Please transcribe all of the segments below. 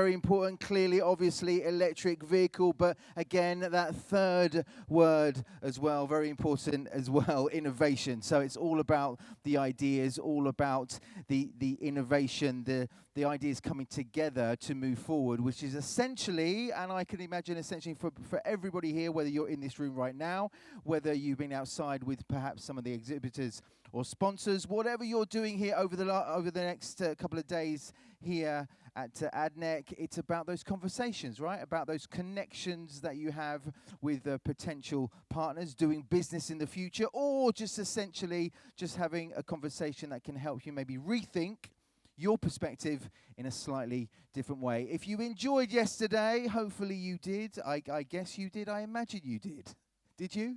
Very important, clearly, obviously, electric vehicle, but again, that third word as well, very important as well, innovation. So it's all about the ideas, all about the innovation, the ideas coming together to move forward, which is essentially, and I can imagine essentially for everybody here, whether you're in this room right now, whether you've been outside with perhaps some of the exhibitors or sponsors, whatever you're doing here over the next couple of days here at ADNEC, it's about those conversations, right? About those connections that you have with potential partners, doing business in the future, or just essentially just having a conversation that can help you maybe rethink your perspective in a slightly different way. If you enjoyed yesterday, hopefully you did. I guess you did. I imagine you did. Did you?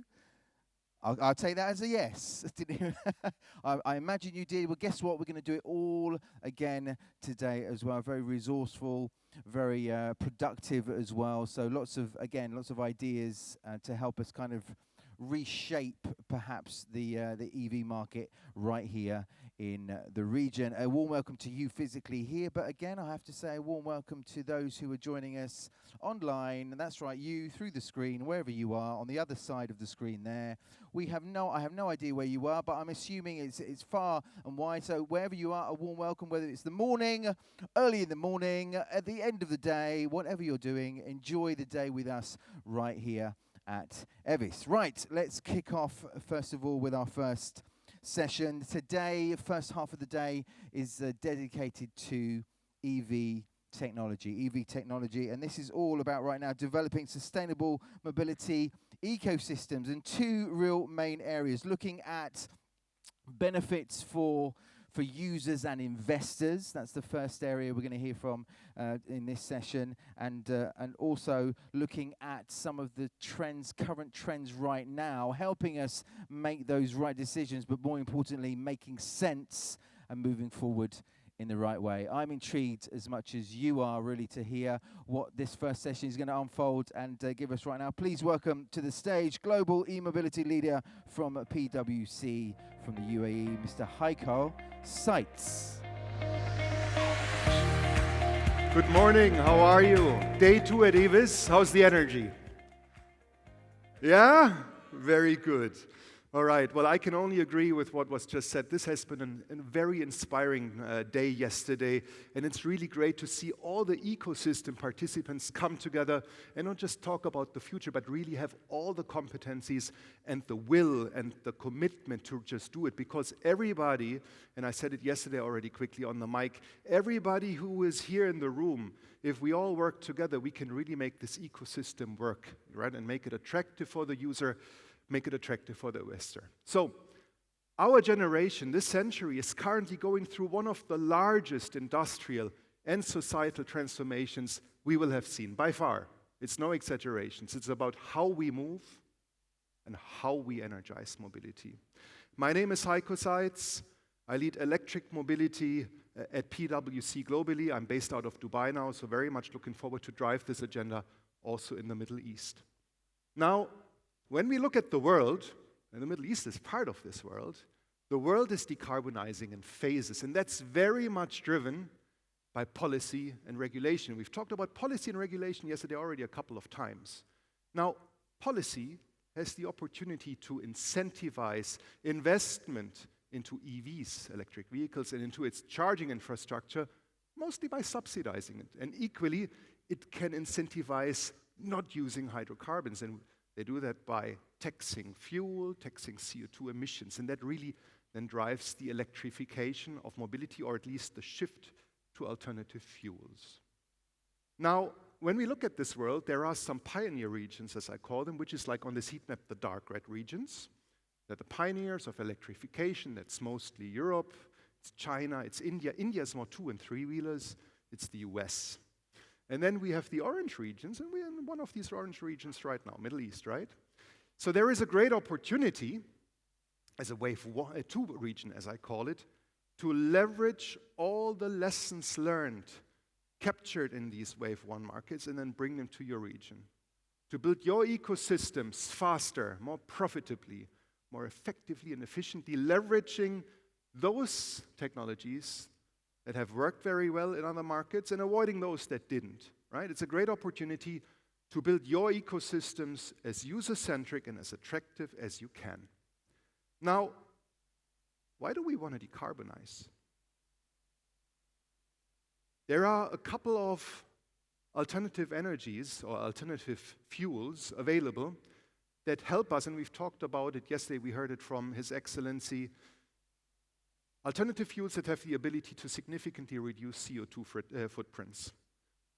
I'll take that as a yes. I imagine you did. Well, guess what? We're going to do it all again today as well. Very resourceful, very productive as well. So lots of ideas to help us kind of reshape perhaps the EV market right here in the region. A warm welcome to you physically here, but again, I have to say a warm welcome to those who are joining us online. And that's right, you through the screen, wherever you are, on the other side of the screen there. I have no idea where you are, but I'm assuming it's far and wide. So wherever you are, a warm welcome, whether it's the morning, early in the morning, at the end of the day, whatever you're doing, enjoy the day with us right here at EVIS. Right, let's kick off first of all with our first session. Today, first half of the day is dedicated to EV technology, and this is all about right now developing sustainable mobility ecosystems in two real main areas, looking at benefits for users and investors. That's the first area we're going to hear from in this session, and also looking at some of the current trends right now, helping us make those right decisions, but more importantly, making sense and moving forward in the right way. I'm intrigued as much as you are really to hear what this first session is going to unfold and give us right now. Please welcome to the stage global e-mobility leader from PwC from the UAE, Mr. Heiko Seitz. Good morning, how are you? Day 2 at EVIS, how's the energy? Yeah? Very good. All right, well, I can only agree with what was just said. This has been a very inspiring day yesterday, and it's really great to see all the ecosystem participants come together and not just talk about the future, but really have all the competencies and the will and the commitment to just do it. Because everybody, and I said it yesterday already quickly on the mic, everybody who is here in the room, if we all work together, we can really make this ecosystem work, right, and make it attractive for the user, make it attractive for the investor. So, our generation, this century, is currently going through one of the largest industrial and societal transformations we will have seen, by far. It's no exaggerations. It's about how we move and how we energize mobility. My name is Heiko Seitz. I lead electric mobility at PwC globally. I'm based out of Dubai now, so very much looking forward to drive this agenda also in the Middle East. Now, when we look at the world, and the Middle East is part of this world, the world is decarbonizing in phases, and that's very much driven by policy and regulation. We've talked about policy and regulation yesterday already a couple of times. Now, policy has the opportunity to incentivize investment into EVs, electric vehicles, and into its charging infrastructure, mostly by subsidizing it. And equally, it can incentivize not using hydrocarbons, and they do that by taxing fuel, taxing CO2 emissions, and that really then drives the electrification of mobility, or at least the shift to alternative fuels. Now, when we look at this world, there are some pioneer regions, as I call them, which is like on this heat map, the dark red regions. They're the pioneers of electrification. That's mostly Europe, it's China, it's India. India is more 2- and 3-wheelers. It's the US. And then we have the orange regions, and we're in one of these orange regions right now, Middle East, right? So there is a great opportunity, as a wave 2 region, as I call it, to leverage all the lessons learned, captured in these wave 1 markets, and then bring them to your region. To build your ecosystems faster, more profitably, more effectively and efficiently, leveraging those technologies that have worked very well in other markets and avoiding those that didn't, right? It's a great opportunity to build your ecosystems as user-centric and as attractive as you can. Now, why do we want to decarbonize? There are a couple of alternative energies or alternative fuels available that help us, and we've talked about it yesterday, we heard it from His Excellency. Alternative fuels that have the ability to significantly reduce CO2 footprints.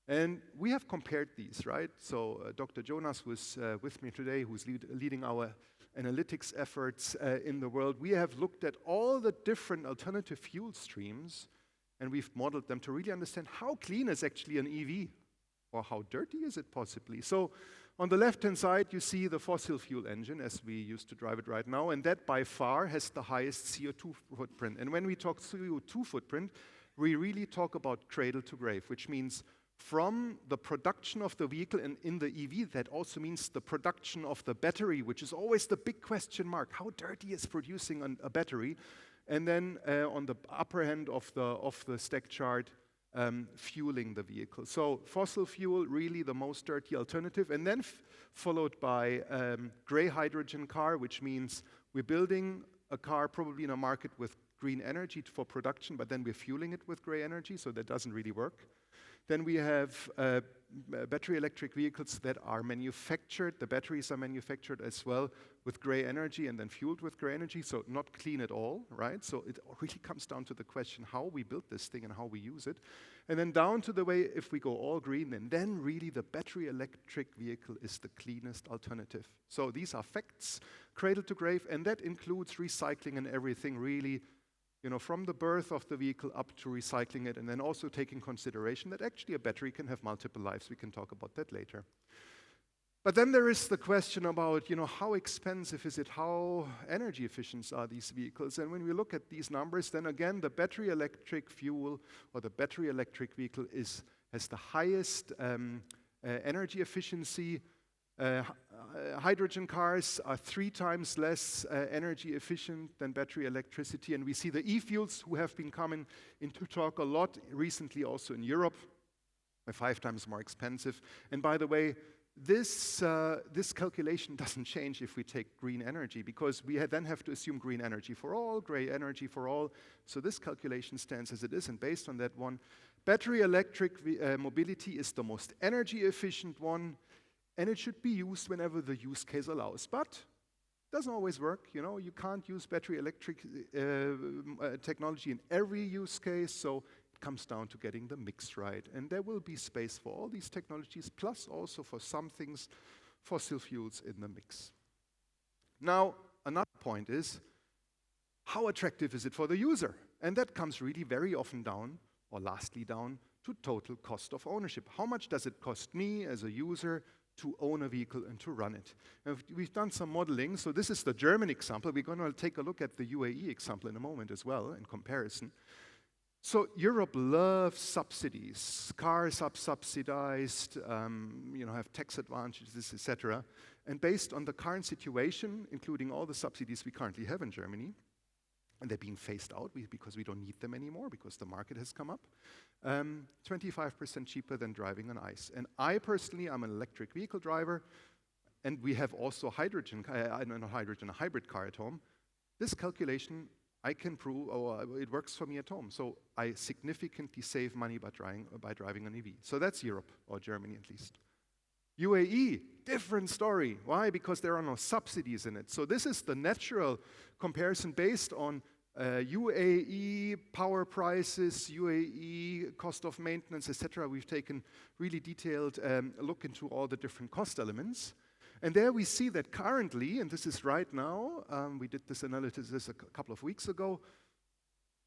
And we have compared these, right? So Dr. Jonas was with me today, who's leading our analytics efforts in the world. We have looked at all the different alternative fuel streams, and we've modeled them to really understand how clean is actually an EV, or how dirty is it possibly. So on the left-hand side, you see the fossil fuel engine as we used to drive it right now, and that by far has the highest CO2 footprint. And when we talk CO2 footprint, we really talk about cradle to grave, which means from the production of the vehicle, and in the EV, that also means the production of the battery, which is always the big question mark. How dirty is producing a battery? And then on the upper end of the stack chart, fueling the vehicle. So fossil fuel, really the most dirty alternative, and then followed by gray hydrogen car, which means we're building a car probably in a market with green energy for production, but then we're fueling it with gray energy, so that doesn't really work. Then we have battery electric vehicles that are manufactured, the batteries are manufactured as well with gray energy and then fueled with gray energy, so not clean at all, right? So it really comes down to the question how we build this thing and how we use it. And then down to the way, if we go all green, then really the battery electric vehicle is the cleanest alternative. So these are facts, cradle to grave, and that includes recycling and everything really, you know, from the birth of the vehicle up to recycling it, and then also taking consideration that actually a battery can have multiple lives. We can talk about that later. But then there is the question about, you know, how expensive is it? How energy efficient are these vehicles? And when we look at these numbers, then again, the battery electric fuel or the battery electric vehicle has the highest energy efficiency. Hydrogen cars are 3 times less energy efficient than battery electricity, and we see the e-fuels who have been coming into talk a lot recently also in Europe, are 5 times more expensive. And by the way, this calculation doesn't change if we take green energy, because we then have to assume green energy for all, gray energy for all. So this calculation stands as it is, and based on that one, battery electric mobility is the most energy efficient one, and it should be used whenever the use case allows. But it doesn't always work, you know. You can't use battery electric technology in every use case, so it comes down to getting the mix right. And there will be space for all these technologies, plus also for some things, fossil fuels in the mix. Now, another point is, how attractive is it for the user? And that comes really very often down, or lastly down, to total cost of ownership. How much does it cost me as a user to own a vehicle and to run it? And we've done some modeling. So this is the German example. We're going to take a look at the UAE example in a moment as well in comparison. So Europe loves subsidies. Cars are subsidized, have tax advantages, etc. And based on the current situation, including all the subsidies we currently have in Germany, and they're being phased out because we don't need them anymore, because the market has come up, 25% cheaper than driving on ICE. And I personally, I'm an electric vehicle driver, and we have also a hybrid car at home. This calculation, I can prove, it works for me at home. So I significantly save money by driving an EV. So that's Europe, or Germany at least. UAE, different story. Why? Because there are no subsidies in it. So this is the natural comparison based on UAE power prices, UAE cost of maintenance, etc. We've taken really detailed look into all the different cost elements. And there we see that currently, and this is right now, we did this analysis a couple of weeks ago,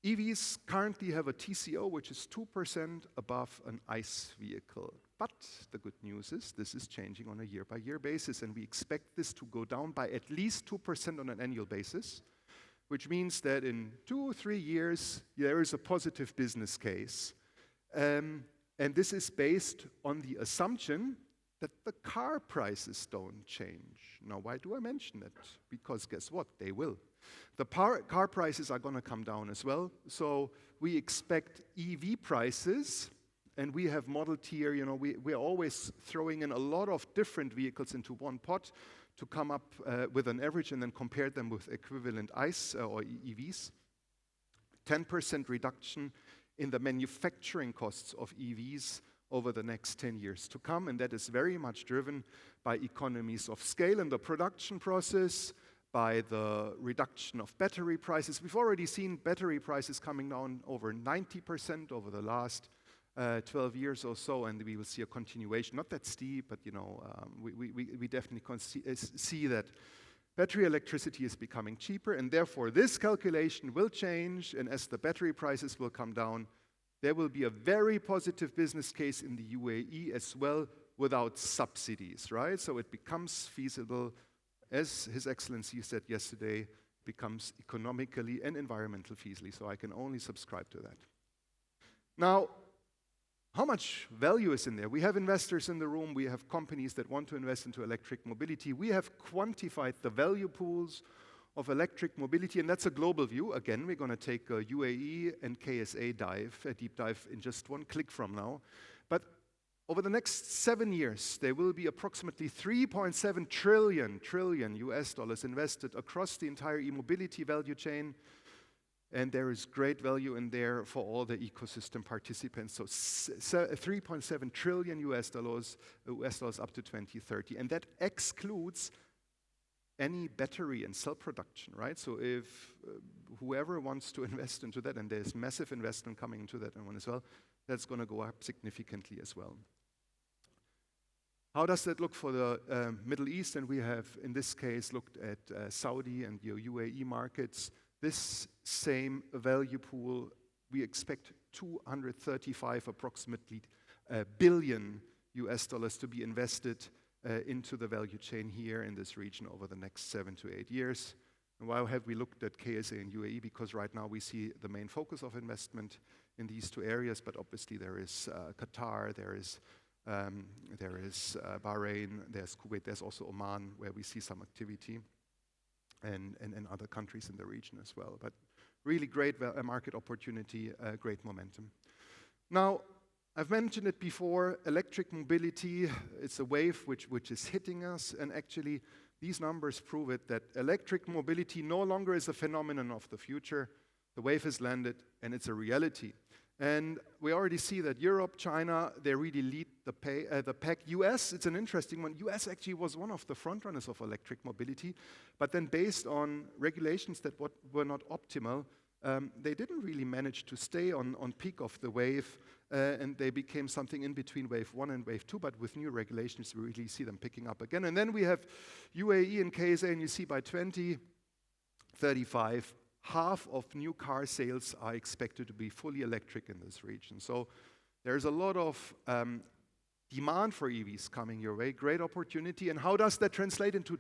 EVs currently have a TCO which is 2% above an ICE vehicle. But the good news is this is changing on a year-by-year basis, and we expect this to go down by at least 2% on an annual basis, which means that in 2 or 3 years, there is a positive business case. And this is based on the assumption that the car prices don't change. Now, why do I mention that? Because guess what? They will. The car prices are going to come down as well. So we expect EV prices, and we have modeled here, we're always throwing in a lot of different vehicles into one pot to come up with an average and then compare them with equivalent ICE or EVs. 10% reduction in the manufacturing costs of EVs over the next 10 years to come, and that is very much driven by economies of scale in the production process, by the reduction of battery prices. We've already seen battery prices coming down over 90% over the last 12 years or so, and we will see a continuation. Not that steep, but we definitely see that battery electricity is becoming cheaper, and therefore this calculation will change, and as the battery prices will come down, there will be a very positive business case in the UAE as well without subsidies, right? So it becomes feasible, as His Excellency said yesterday, becomes economically and environmentally feasible. So I can only subscribe to that. Now, how much value is in there? We have investors in the room. We have companies that want to invest into electric mobility. We have quantified the value pools of electric mobility, and that's a global view. Again, we're going to take a UAE and KSA deep dive in just one click from now. But over the next 7 years, there will be approximately $3.7 trillion US dollars invested across the entire e-mobility value chain. And there is great value in there for all the ecosystem participants. So 3.7 trillion US dollars up to 2030. And that excludes any battery and cell production, right? So if whoever wants to invest into that, and there's massive investment coming into that one as well, that's going to go up significantly as well. How does that look for the Middle East? And we have, in this case, looked at Saudi and the UAE markets. This same value pool, we expect 235 approximately billion US dollars to be invested into the value chain here in this region over the next 7 to 8 years. And why have we looked at KSA and UAE? Because right now we see the main focus of investment in these two areas, but obviously there is Qatar, there is Bahrain, there's Kuwait, there's also Oman, where we see some activity. And other countries in the region as well. But really great market opportunity, great momentum. Now, I've mentioned it before, electric mobility, it's a wave which is hitting us, and actually these numbers prove it, that electric mobility no longer is a phenomenon of the future. The wave has landed, and it's a reality. And we already see that Europe, China, they really lead the pack. US, it's an interesting one. US actually was one of the frontrunners of electric mobility, but then based on regulations that were not optimal, they didn't really manage to stay on peak of the wave, and they became something in between wave 1 and wave 2, but with new regulations, we really see them picking up again. And then we have UAE and KSA, and you see by 2035, half of new car sales are expected to be fully electric in this region. So there's a lot of demand for EVs coming your way, great opportunity. And how does that translate into